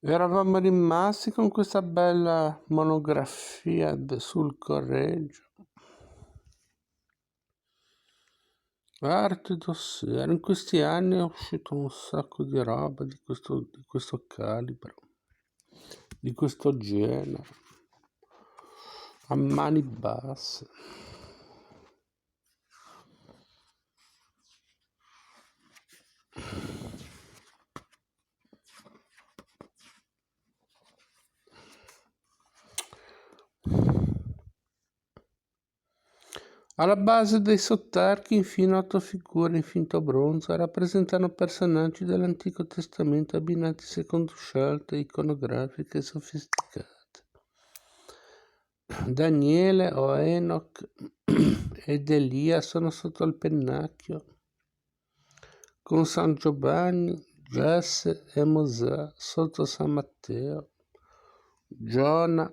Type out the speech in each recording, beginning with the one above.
Eravamo rimasti con questa bella monografia sul Correggio. Arte dossier. In questi anni è uscito un sacco di roba di questo calibro, di questo genere, a mani basse. Alla base dei sotterchi, infine, 8 figure in finto bronzo rappresentano personaggi dell'Antico Testamento abbinati secondo scelte iconografiche sofisticate. Daniele o Enoch ed Elia sono sotto il pennacchio, con San Giovanni, Giesse e Mosè sotto San Matteo, Giona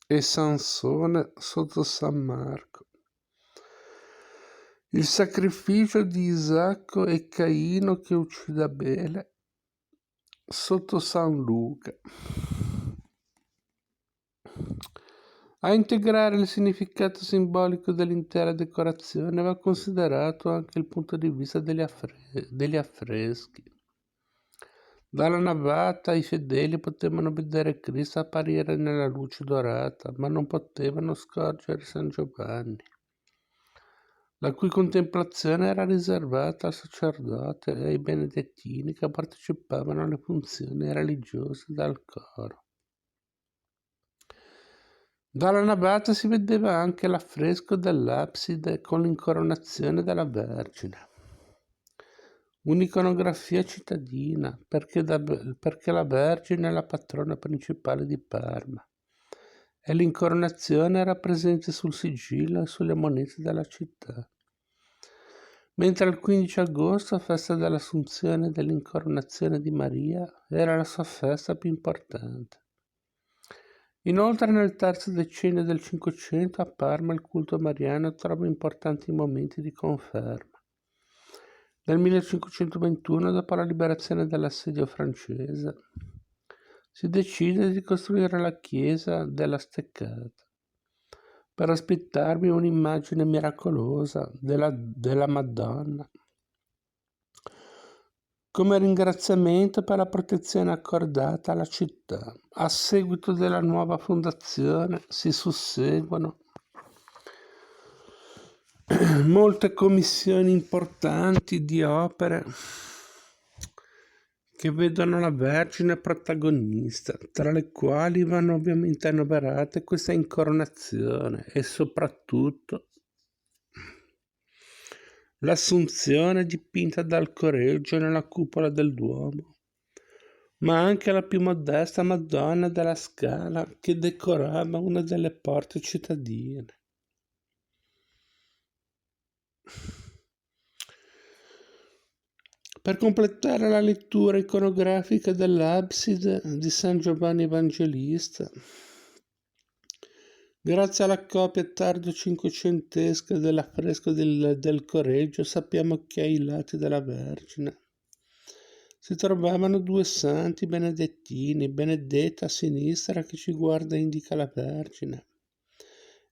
e Sansone sotto San Marco. Il sacrificio di Isacco e Caino che uccide Abele sotto San Luca. A integrare il significato simbolico dell'intera decorazione va considerato anche il punto di vista degli affreschi. Dalla navata i fedeli potevano vedere Cristo apparire nella luce dorata, ma non potevano scorgere San Giovanni, la cui contemplazione era riservata al sacerdote e ai benedettini che partecipavano alle funzioni religiose del coro. Dalla navata si vedeva anche l'affresco dell'abside con l'incoronazione della Vergine. Un'iconografia cittadina, perché la Vergine è la patrona principale di Parma e l'incoronazione era presente sul sigillo e sulle monete della città. Mentre il 15 agosto, festa dell'Assunzione e dell'incoronazione di Maria, era la sua festa più importante. Inoltre nel terzo decennio del Cinquecento a Parma il culto mariano trova importanti momenti di conferma. Nel 1521, dopo la liberazione dall'assedio francese, si decide di costruire la chiesa della Steccata per ospitarvi un'immagine miracolosa della Madonna, come ringraziamento per la protezione accordata alla città. A seguito della nuova fondazione si susseguono molte commissioni importanti di opere che vedono la Vergine protagonista, tra le quali vanno ovviamente annoverate questa incoronazione e soprattutto l'Assunzione dipinta dal Correggio nella cupola del Duomo, ma anche la più modesta Madonna della Scala che decorava una delle porte cittadine. Per completare la lettura iconografica dell'abside di San Giovanni Evangelista, grazie alla copia tardo cinquecentesca dell'affresco del Correggio, sappiamo che ai lati della Vergine si trovavano due santi benedettini, Benedetta a sinistra che ci guarda e indica la Vergine,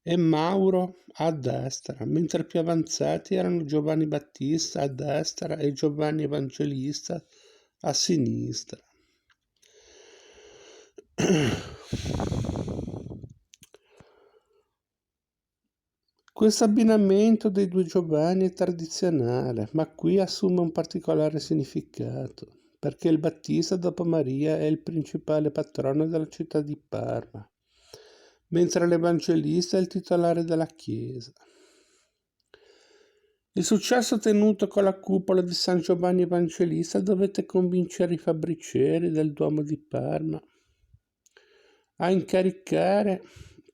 e Mauro a destra, mentre più avanzati erano Giovanni Battista a destra e Giovanni Evangelista a sinistra. Questo abbinamento dei due Giovanni è tradizionale, ma qui assume un particolare significato, perché il Battista dopo Maria è il principale patrono della città di Parma, mentre l'Evangelista è il titolare della chiesa. Il successo ottenuto con la cupola di San Giovanni Evangelista dovette convincere i fabbricieri del Duomo di Parma a incaricare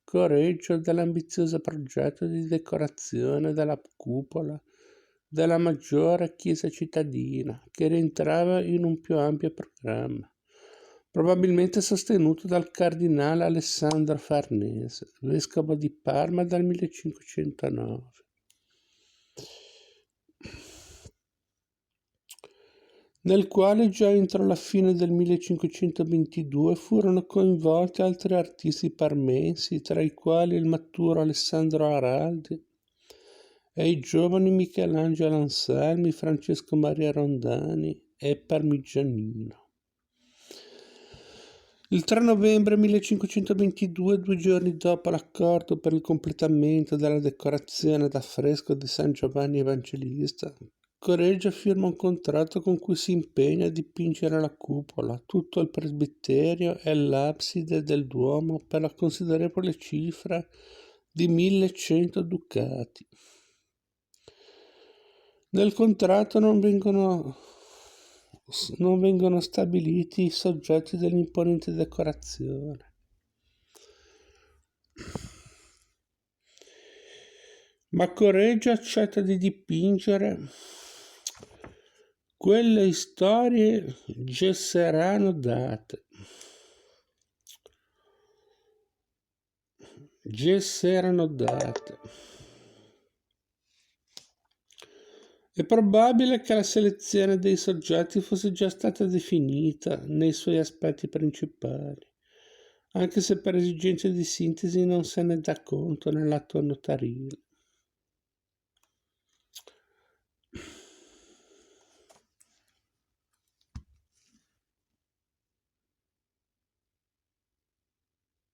Correggio dell'ambizioso progetto di decorazione della cupola della maggiore chiesa cittadina, che rientrava in un più ampio programma, probabilmente sostenuto dal cardinale Alessandro Farnese, vescovo di Parma dal 1509. nel quale già entro la fine del 1522 furono coinvolti altri artisti parmensi, tra i quali il maturo Alessandro Araldi e i giovani Michelangelo Anselmi, Francesco Maria Rondani e Parmigianino. Il 3 novembre 1522, 2 giorni dopo l'accordo per il completamento della decorazione d'affresco di San Giovanni Evangelista, Correggio firma un contratto con cui si impegna a dipingere la cupola, tutto il presbiterio e l'abside del Duomo per la considerevole cifra di 1100 ducati. Nel contratto non vengono stabiliti i soggetti dell'imponente decorazione. Ma Correggio accetta di dipingere quelle storie gesseranno date. È probabile che la selezione dei soggetti fosse già stata definita nei suoi aspetti principali, anche se per esigenze di sintesi non se ne dà conto nell'atto notarile.